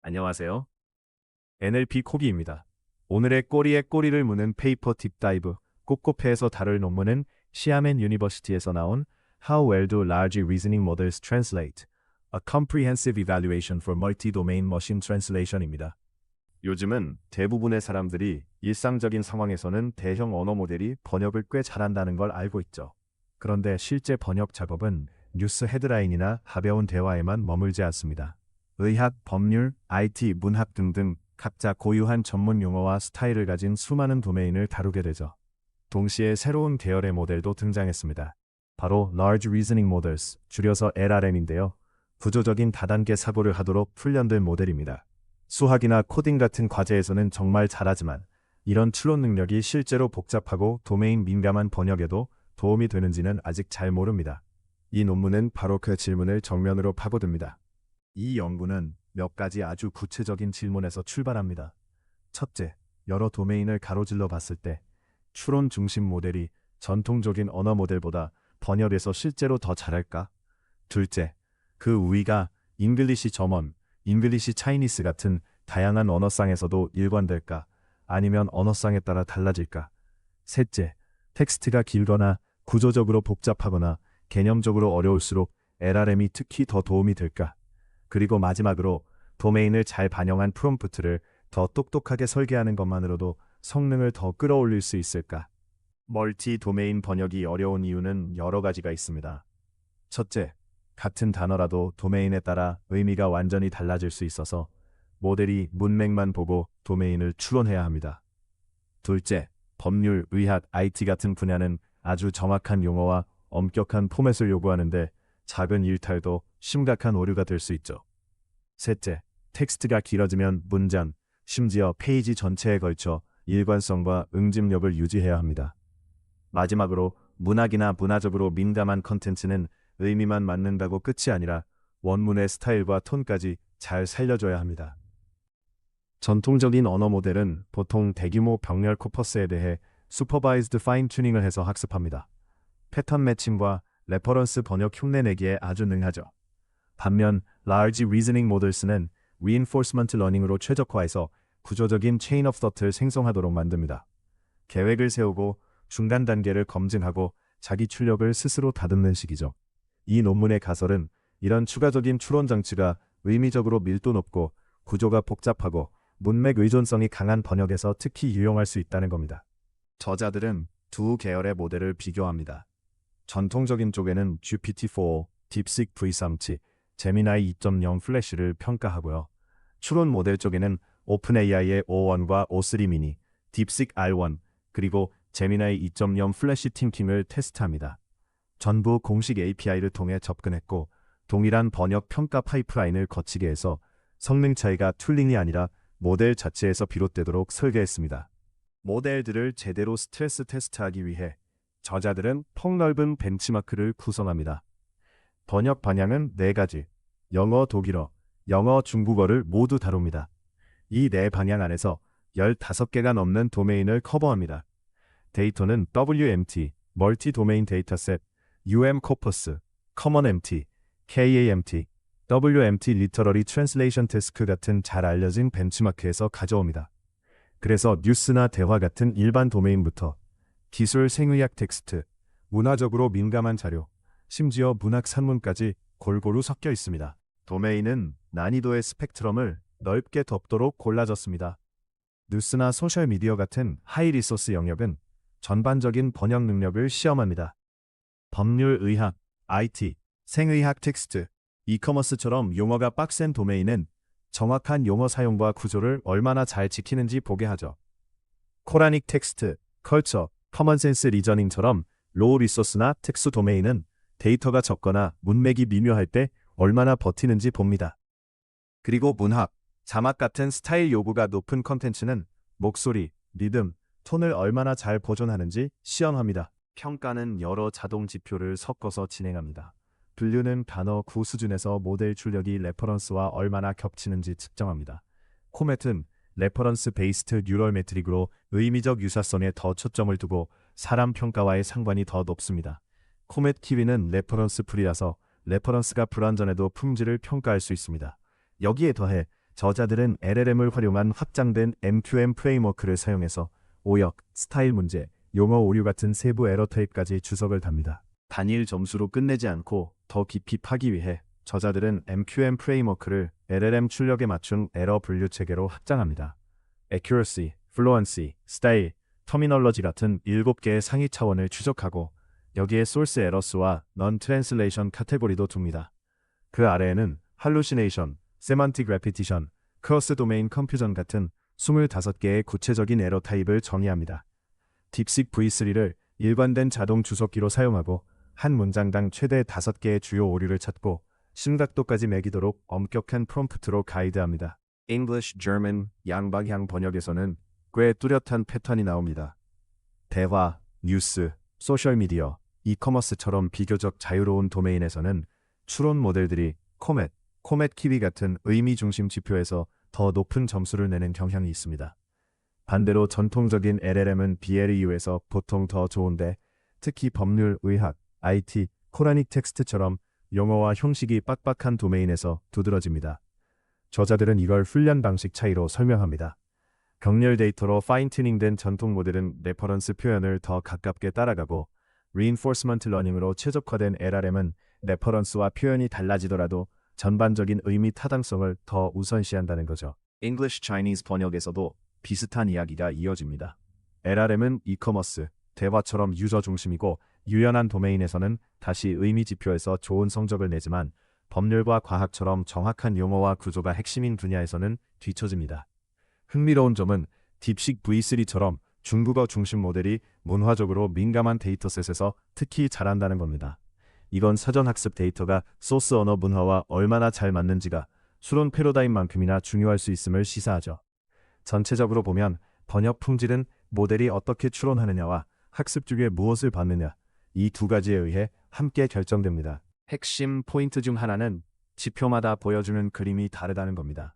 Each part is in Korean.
안녕하세요. NLP 코비입니다. 오늘의 꼬리에 꼬리를 무는 페이퍼 딥다이브 꼬꼬페에서 다룰 논문은 시아멘 유니버시티에서 나온 How well do large reasoning models translate? A comprehensive evaluation for multi-domain machine translation입니다. 요즘은 대부분의 사람들이 일상적인 상황에서는 대형 언어 모델이 번역을 꽤 잘한다는 걸 알고 있죠. 그런데 실제 번역 작업은 뉴스 헤드라인이나 가벼운 대화에만 머물지 않습니다. 의학, 법률, IT, 문학 등등 각자 고유한 전문 용어와 스타일을 가진 수많은 도메인을 다루게 되죠. 동시에 새로운 계열의 모델도 등장했습니다. 바로 Large Reasoning Models, 줄여서 LRM인데요. 구조적인 다단계 사고를 하도록 훈련된 모델입니다. 수학이나 코딩 같은 과제에서는 정말 잘하지만 이런 추론 능력이 실제로 복잡하고 도메인 민감한 번역에도 도움이 되는지는 아직 잘 모릅니다. 이 논문은 바로 그 질문을 정면으로 파고듭니다. 이 연구는 몇 가지 아주 구체적인 질문에서 출발합니다. 첫째, 여러 도메인을 가로질러 봤을 때 추론 중심 모델이 전통적인 언어 모델보다 번역에서 실제로 더 잘할까? 둘째, 그 우위가 잉글리시 저먼, 잉글리시 차이니스 같은 다양한 언어상에서도 일관될까? 아니면 언어상에 따라 달라질까? 셋째, 텍스트가 길거나 구조적으로 복잡하거나 개념적으로 어려울수록 LRM이 특히 더 도움이 될까? 그리고 마지막으로 도메인을 잘 반영한 프롬프트를 더 똑똑하게 설계하는 것만으로도 성능을 더 끌어올릴 수 있을까? 멀티 도메인 번역이 어려운 이유는 여러 가지가 있습니다. 첫째, 같은 단어라도 도메인에 따라 의미가 완전히 달라질 수 있어서 모델이 문맥만 보고 도메인을 추론해야 합니다. 둘째, 법률, 의학, IT 같은 분야는 아주 정확한 용어와 엄격한 포맷을 요구하는데 작은 일탈도 심각한 오류가 될 수 있죠. 셋째, 텍스트가 길어지면 문장, 심지어 페이지 전체에 걸쳐 일관성과 응집력을 유지해야 합니다. 마지막으로 문학이나 문화적으로 민감한 컨텐츠는 의미만 맞는다고 끝이 아니라 원문의 스타일과 톤까지 잘 살려줘야 합니다. 전통적인 언어 모델은 보통 대규모 병렬 코퍼스에 대해 슈퍼바이즈드 파인 튜닝을 해서 학습합니다. 패턴 매칭과 레퍼런스 번역 흉내내기에 아주 능하죠. 반면 Large Reasoning Models는 Reinforcement Learning으로 최적화해서 구조적인 Chain of Thought를 생성하도록 만듭니다. 계획을 세우고 중간 단계를 검증하고 자기 출력을 스스로 다듬는 식이죠. 이 논문의 가설은 이런 추가적인 추론 장치가 의미적으로 밀도 높고 구조가 복잡하고 문맥 의존성이 강한 번역에서 특히 유용할 수 있다는 겁니다. 저자들은 두 계열의 모델을 비교합니다. 전통적인 쪽에는 GPT-4, 딥식 V3치, 제미나이 2.0 플래시를 평가하고요. 추론 모델 쪽에는 오픈AI의 O1과 O3 미니, 딥식 R1, 그리고 제미나이 2.0 플래시 팀킴을 테스트합니다. 전부 공식 API를 통해 접근했고 동일한 번역 평가 파이프라인을 거치게 해서 성능 차이가 툴링이 아니라 모델 자체에서 비롯되도록 설계했습니다. 모델들을 제대로 스트레스 테스트하기 위해 저자들은 폭넓은 벤치마크를 구성합니다. 번역 방향은 4가지, 영어, 독일어, 영어, 중국어를 모두 다룹니다. 이 4방향 안에서 15개가 넘는 도메인을 커버합니다. 데이터는 WMT, 멀티 도메인 데이터셋, UM 코퍼스, 커먼 MT, KAMT, WMT 리터러리 트랜슬레이션 태스크 같은 잘 알려진 벤치마크에서 가져옵니다. 그래서 뉴스나 대화 같은 일반 도메인부터 기술, 생의학 텍스트, 문화적으로 민감한 자료, 심지어 문학 산문까지 골고루 섞여 있습니다. 도메인은 난이도의 스펙트럼을 넓게 덮도록 골라졌습니다. 뉴스나 소셜미디어 같은 하이 리소스 영역은 전반적인 번역 능력을 시험합니다. 법률, 의학, IT, 생의학 텍스트, 이커머스처럼 용어가 빡센 도메인은 정확한 용어 사용과 구조를 얼마나 잘 지키는지 보게 하죠. 코라닉 텍스트, 컬처, 커먼센스 리저닝처럼 로우 리소스나 특수 도메인은 데이터가 적거나 문맥이 미묘할 때 얼마나 버티는지 봅니다. 그리고 문학, 자막 같은 스타일 요구가 높은 컨텐츠는 목소리, 리듬, 톤을 얼마나 잘 보존하는지 시험합니다. 평가는 여러 자동 지표를 섞어서 진행합니다. 분류는 단어 구 수준에서 모델 출력이 레퍼런스와 얼마나 겹치는지 측정합니다. 코멧은 레퍼런스 베이스트 뉴럴 매트릭으로 의미적 유사성에 더 초점을 두고 사람 평가와의 상관이 더 높습니다. 코멧 키위는 레퍼런스 풀이라서 레퍼런스가 불완전해도 품질을 평가할 수 있습니다. 여기에 더해 저자들은 LLM을 활용한 확장된 MQM 프레임워크를 사용해서 오역, 스타일 문제, 용어 오류 같은 세부 에러 타입까지 주석을 답니다. 단일 점수로 끝내지 않고 더 깊이 파기 위해 저자들은 MQM 프레임워크를 LLM 출력에 맞춘 에러 분류 체계로 확장합니다. Accuracy, Fluency, Style, Terminology 같은 7개의 상위 차원을 추적하고 여기에 소스 에러스와 Non-Translation 카테고리도 둡니다. 그 아래에는 Hallucination, Semantic Repetition, Cross Domain Confusion 같은 25개의 구체적인 에러 타입을 정의합니다. 딥식 V3를 일관된 자동 주석기로 사용하고 한 문장당 최대 5개의 주요 오류를 찾고 심각도까지 매기도록 엄격한 프롬프트로 가이드합니다. English, German, 양방향 번역에서는 꽤 뚜렷한 패턴이 나옵니다. 대화, 뉴스, 소셜미디어, 이커머스처럼 비교적 자유로운 도메인에서는 추론 모델들이 코멧 키위 같은 의미 중심 지표에서 더 높은 점수를 내는 경향이 있습니다. 반대로 전통적인 LLM은 BLEU에서 보통 더 좋은데 특히 법률, 의학, IT, 코라닉 텍스트처럼 용어와 형식이 빡빡한 도메인에서 두드러집니다. 저자들은 이걸 훈련 방식 차이로 설명합니다. 경렬 데이터로 파인튜닝된 전통 모델은 레퍼런스 표현을 더 가깝게 따라가고 Reinforcement Learning으로 최적화된 LLM은 레퍼런스와 표현이 달라지더라도 전반적인 의미 타당성을 더 우선시한다는 거죠. English Chinese 번역에서도 비슷한 이야기가 이어집니다. LLM은 이커머스, 대화처럼 유저 중심이고 유연한 도메인에서는 다시 의미 지표에서 좋은 성적을 내지만 법률과 과학처럼 정확한 용어와 구조가 핵심인 분야에서는 뒤처집니다. 흥미로운 점은 딥식 V3처럼 중국어 중심 모델이 문화적으로 민감한 데이터셋에서 특히 잘한다는 겁니다. 이건 사전학습 데이터가 소스 언어 문화와 얼마나 잘 맞는지가 수론 패러다임만큼이나 중요할 수 있음을 시사하죠. 전체적으로 보면 번역 품질은 모델이 어떻게 추론하느냐와 학습 중에 무엇을 받느냐 이 두 가지에 의해 함께 결정됩니다. 핵심 포인트 중 하나는 지표마다 보여주는 그림이 다르다는 겁니다.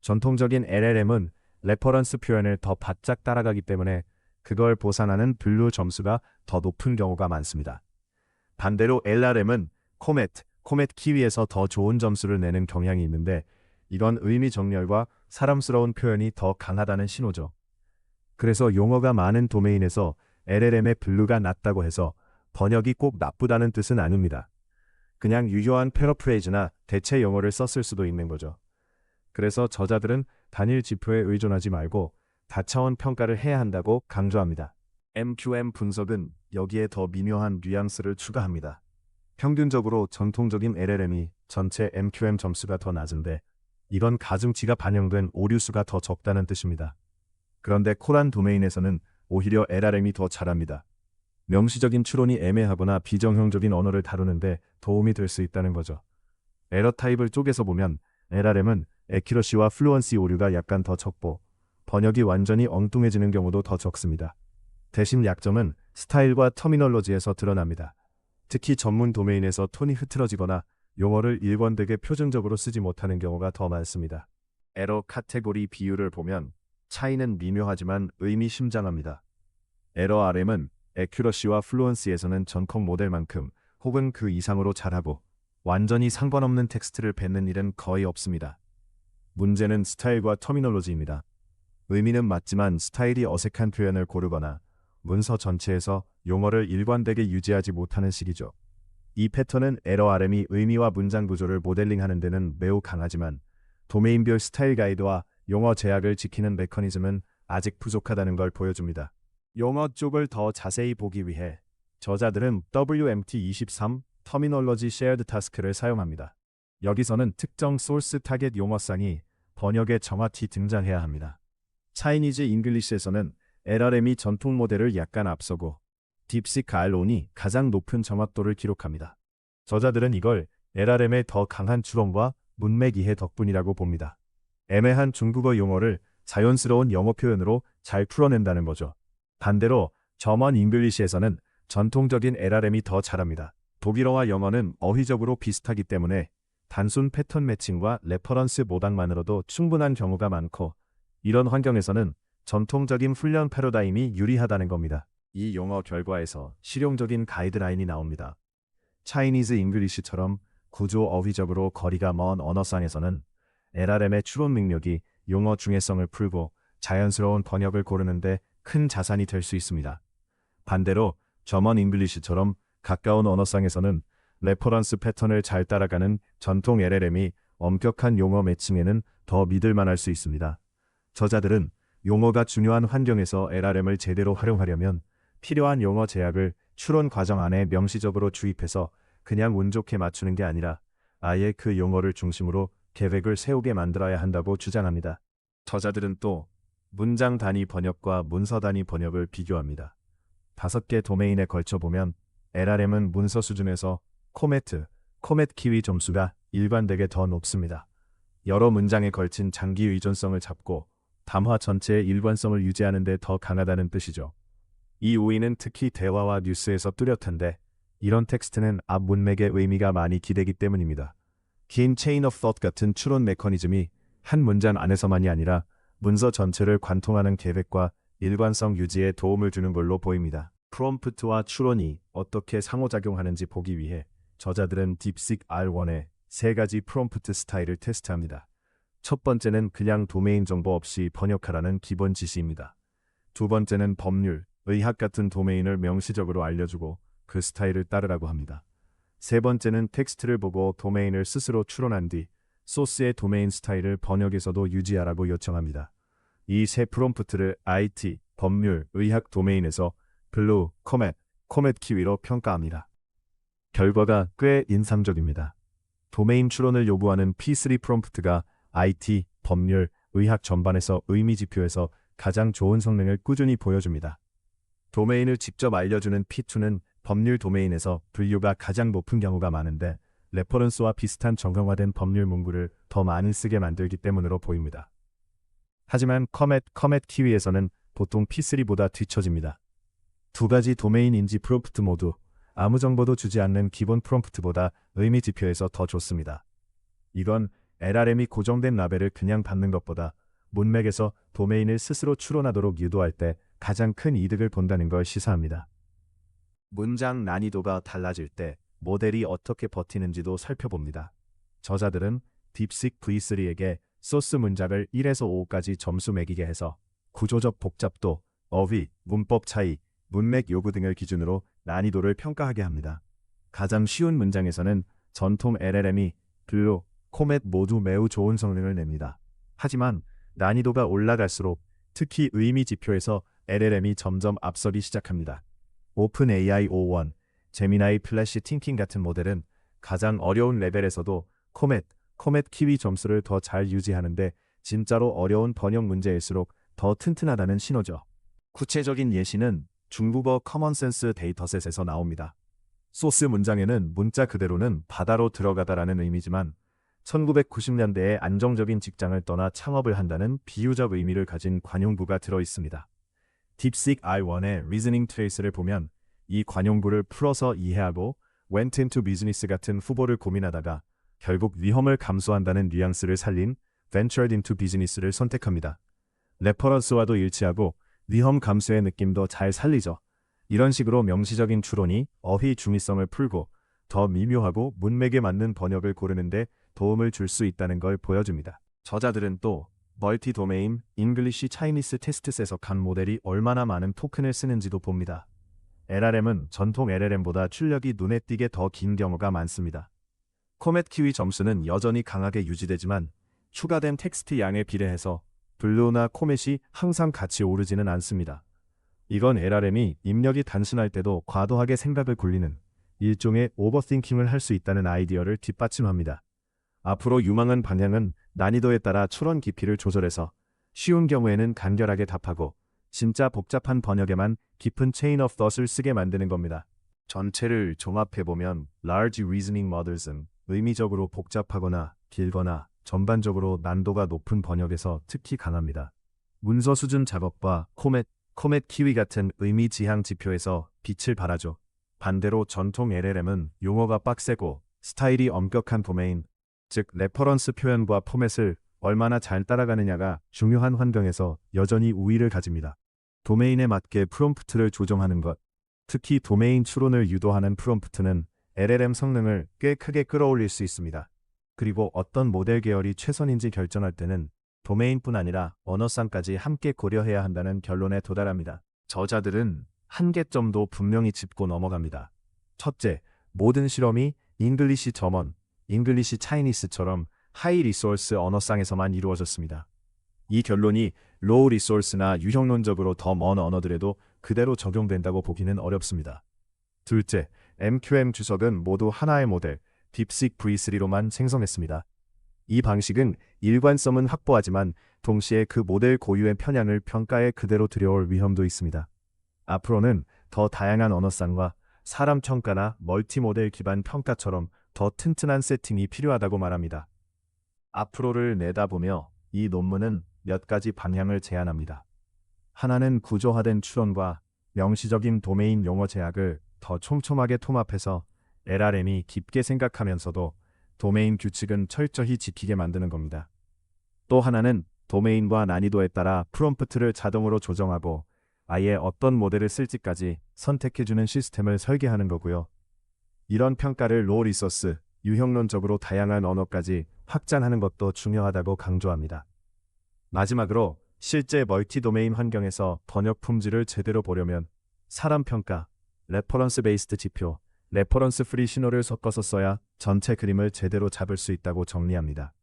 전통적인 LLM은 레퍼런스 표현을 더 바짝 따라가기 때문에 그걸 보상하는 분류 점수가 더 높은 경우가 많습니다. 반대로 LRM은 코멧 키위에서 더 좋은 점수를 내는 경향이 있는데 이건 의미 정렬과 사람스러운 표현이 더 강하다는 신호죠. 그래서 용어가 많은 도메인에서 LLM의 분류가 낮다고 해서 번역이 꼭 나쁘다는 뜻은 아닙니다. 그냥 유효한 패러프레이즈나 대체 용어를 썼을 수도 있는 거죠. 그래서 저자들은 단일 지표에 의존하지 말고 다차원 평가를 해야 한다고 강조합니다. MQM 분석은 여기에 더 미묘한 뉘앙스를 추가합니다. 평균적으로 전통적인 LLM이 전체 MQM 점수가 더 낮은데 이건 가중치가 반영된 오류수가 더 적다는 뜻입니다. 그런데 코란 도메인에서는 오히려 LRM이 더 잘합니다. 명시적인 추론이 애매하거나 비정형적인 언어를 다루는데 도움이 될 수 있다는 거죠. 에러 타입을 쪼개서 보면 LRM은 애큐러시와 플루언시 오류가 약간 더 적고 번역이 완전히 엉뚱해지는 경우도 더 적습니다. 대신 약점은 스타일과 터미널로지에서 드러납니다. 특히 전문 도메인에서 톤이 흐트러지거나 용어를 일관되게 표준적으로 쓰지 못하는 경우가 더 많습니다. 에러 카테고리 비율을 보면 차이는 미묘하지만 의미심장합니다. 에러 RM은 애큐러시와 플루언시에서는 전통 모델만큼 혹은 그 이상으로 잘하고 완전히 상관없는 텍스트를 뱉는 일은 거의 없습니다. 문제는 스타일과 터미널로지입니다. 의미는 맞지만 스타일이 어색한 표현을 고르거나 문서 전체에서 용어를 일관되게 유지하지 못하는 식이죠. 이 패턴은 에러 RM이 의미와 문장 구조를 모델링하는 데는 매우 강하지만 도메인별 스타일 가이드와 용어 제약을 지키는 메커니즘은 아직 부족하다는 걸 보여줍니다. 용어 쪽을 더 자세히 보기 위해 저자들은 WMT23 터미널로지 쉐어드 타스크를 사용합니다. 여기서는 특정 소스 타겟 용어쌍이 번역에 정확히 등장해야 합니다. 차이니즈 잉글리시에서는 LRM이 전통 모델을 약간 앞서고 딥식 RON이 가장 높은 정확도를 기록합니다. 저자들은 이걸 LRM의 더 강한 추론과 문맥 이해 덕분이라고 봅니다. 애매한 중국어 용어를 자연스러운 영어 표현으로 잘 풀어낸다는 거죠. 반대로 저먼 잉글리시에서는 전통적인 LRM이 더 잘합니다. 독일어와 영어는 어휘적으로 비슷하기 때문에 단순 패턴 매칭과 레퍼런스 모당만으로도 충분한 경우가 많고 이런 환경에서는 전통적인 훈련 패러다임이 유리하다는 겁니다. 이 용어 결과에서 실용적인 가이드라인이 나옵니다. 차이니즈 잉글리시처럼 구조 어휘적으로 거리가 먼 언어상에서는 LRM의 추론 능력이 용어 중해성을 풀고 자연스러운 번역을 고르는데 큰 자산이 될 수 있습니다. 반대로 저먼 잉글리시처럼 가까운 언어상에서는 레퍼런스 패턴을 잘 따라가는 전통 LLM이 엄격한 용어 매칭에는 더 믿을만할 수 있습니다. 저자들은 용어가 중요한 환경에서 LRM을 제대로 활용하려면 필요한 용어 제약을 추론 과정 안에 명시적으로 주입해서 그냥 운 좋게 맞추는 게 아니라 아예 그 용어를 중심으로 계획을 세우게 만들어야 한다고 주장합니다. 저자들은 또 문장 단위 번역과 문서 단위 번역을 비교합니다. 5개 도메인에 걸쳐 보면 LRM은 문서 수준에서 코멧 키위 점수가 일관되게 더 높습니다. 여러 문장에 걸친 장기 의존성을 잡고 담화 전체의 일관성을 유지하는 데 더 강하다는 뜻이죠. 이 우위는 특히 대화와 뉴스에서 뚜렷한데 이런 텍스트는 앞 문맥의 의미가 많이 기대기 때문입니다. 긴 체인 오브 폿 같은 추론 메커니즘이 한 문장 안에서만이 아니라 문서 전체를 관통하는 계획과 일관성 유지에 도움을 주는 걸로 보입니다. 프롬프트와 추론이 어떻게 상호작용하는지 보기 위해 저자들은 딥식 R1의 3가지 프롬프트 스타일을 테스트합니다. 첫 번째는 그냥 도메인 정보 없이 번역하라는 기본 지시입니다. 두 번째는 법률, 의학 같은 도메인을 명시적으로 알려주고 그 스타일을 따르라고 합니다. 세 번째는 텍스트를 보고 도메인을 스스로 추론한 뒤 소스의 도메인 스타일을 번역에서도 유지하라고 요청합니다. 이 세 프롬프트를 IT, 법률, 의학 도메인에서 블루, 코멧 키위로 평가합니다. 결과가 꽤 인상적입니다. 도메인 추론을 요구하는 P3 프롬프트가 IT, 법률, 의학 전반에서 의미 지표에서 가장 좋은 성능을 꾸준히 보여줍니다. 도메인을 직접 알려주는 P2는 법률 도메인에서 분류가 가장 높은 경우가 많은데 레퍼런스와 비슷한 정형화된 법률 문구를 더 많이 쓰게 만들기 때문으로 보입니다. 하지만 코멧 키위에서는 보통 P3보다 뒤처집니다. 두 가지 도메인 인지 프롬프트 모두 아무 정보도 주지 않는 기본 프롬프트보다 의미 지표에서 더 좋습니다. 이건 LRM이 고정된 라벨을 그냥 받는 것보다 문맥에서 도메인을 스스로 추론하도록 유도할 때 가장 큰 이득을 본다는 걸 시사합니다. 문장 난이도가 달라질 때 모델이 어떻게 버티는지도 살펴봅니다. 저자들은 딥식 V3에게 소스 문장을 1에서 5까지 점수 매기게 해서 구조적 복잡도, 어휘, 문법 차이, 문맥 요구 등을 기준으로 난이도를 평가하게 합니다. 가장 쉬운 문장에서는 전통 LLM이 블루, 코멧 모두 매우 좋은 성능을 냅니다. 하지만 난이도가 올라갈수록 특히 의미 지표에서 LLM이 점점 앞서기 시작합니다. 오픈AI O1, 제미나이 플래시 팅킹 같은 모델은 가장 어려운 레벨에서도 코멧 키위 점수를 더 잘 유지하는데 진짜로 어려운 번역 문제일수록 더 튼튼하다는 신호죠. 구체적인 예시는 중국어 커먼센스 데이터셋에서 나옵니다. 소스 문장에는 문자 그대로는 바다로 들어가다라는 의미지만 1990년대에 안정적인 직장을 떠나 창업을 한다는 비유적 의미를 가진 관용구가 들어있습니다. 딥식 R1의 리즈닝 트레이스를 보면 이 관용구를 풀어서 이해하고 went into business 같은 후보를 고민하다가 결국 위험을 감수한다는 뉘앙스를 살린 ventured into business를 선택합니다. 레퍼런스와도 일치하고 위험 감수의 느낌도 잘 살리죠. 이런 식으로 명시적인 추론이 어휘 중의성을 풀고 더 미묘하고 문맥에 맞는 번역을 고르는데 도움을 줄 수 있다는 걸 보여줍니다. 저자들은 또 멀티 도메인 잉글리시 차이니스 테스트셋에서 각 모델이 얼마나 많은 토큰을 쓰는지도 봅니다. LRM은 전통 LLM보다 출력이 눈에 띄게 더 긴 경우가 많습니다. 코멧 키위 점수는 여전히 강하게 유지되지만 추가된 텍스트 양에 비례해서 블루나 코멧이 항상 같이 오르지는 않습니다. 이건 LRM이 입력이 단순할 때도 과도하게 생각을 굴리는 일종의 오버띵킹을 할 수 있다는 아이디어를 뒷받침합니다. 앞으로 유망한 방향은 난이도에 따라 추론 깊이를 조절해서 쉬운 경우에는 간결하게 답하고 진짜 복잡한 번역에만 깊은 체인 오브 폿을 쓰게 만드는 겁니다. 전체를 종합해보면 Large Reasoning Models은 의미적으로 복잡하거나 길거나 전반적으로 난도가 높은 번역에서 특히 강합니다. 문서 수준 작업과 코멧 키위 같은 의미 지향 지표에서 빛을 발하죠. 반대로 전통 LLM은 용어가 빡세고 스타일이 엄격한 도메인, 즉 레퍼런스 표현과 포맷을 얼마나 잘 따라가느냐가 중요한 환경에서 여전히 우위를 가집니다. 도메인에 맞게 프롬프트를 조정하는 것, 특히 도메인 추론을 유도하는 프롬프트는 LLM 성능을 꽤 크게 끌어올릴 수 있습니다. 그리고 어떤 모델 계열이 최선인지 결정할 때는 도메인뿐 아니라 언어상까지 함께 고려해야 한다는 결론에 도달합니다. 저자들은 한계점도 분명히 짚고 넘어갑니다. 첫째, 모든 실험이 잉글리시 점원, 잉글리시 차이니스처럼 하이 리소스 언어상에서만 이루어졌습니다. 이 결론이 로우 리소스나 유형론적으로 더 먼 언어들에도 그대로 적용된다고 보기는 어렵습니다. 둘째, MQM 주석은 모두 하나의 모델, 딥식 V3로만 생성했습니다. 이 방식은 일관성은 확보하지만 동시에 그 모델 고유의 편향을 평가에 그대로 들여올 위험도 있습니다. 앞으로는 더 다양한 언어상과 사람 평가나 멀티모델 기반 평가처럼 더 튼튼한 세팅이 필요하다고 말합니다. 앞으로를 내다보며 이 논문은 몇 가지 방향을 제안합니다. 하나는 구조화된 추론과 명시적인 도메인 용어 제약을 더 촘촘하게 통합해서 LRM이 깊게 생각하면서도 도메인 규칙은 철저히 지키게 만드는 겁니다. 또 하나는 도메인과 난이도에 따라 프롬프트를 자동으로 조정하고 아예 어떤 모델을 쓸지까지 선택해주는 시스템을 설계하는 거고요. 이런 평가를 로우 리소스, 유형론적으로 다양한 언어까지 확장하는 것도 중요하다고 강조합니다. 마지막으로 실제 멀티 도메인 환경에서 번역 품질을 제대로 보려면 사람 평가, 레퍼런스 베이스드 지표, 레퍼런스 프리 신호를 섞어서 써야 전체 그림을 제대로 잡을 수 있다고 정리합니다.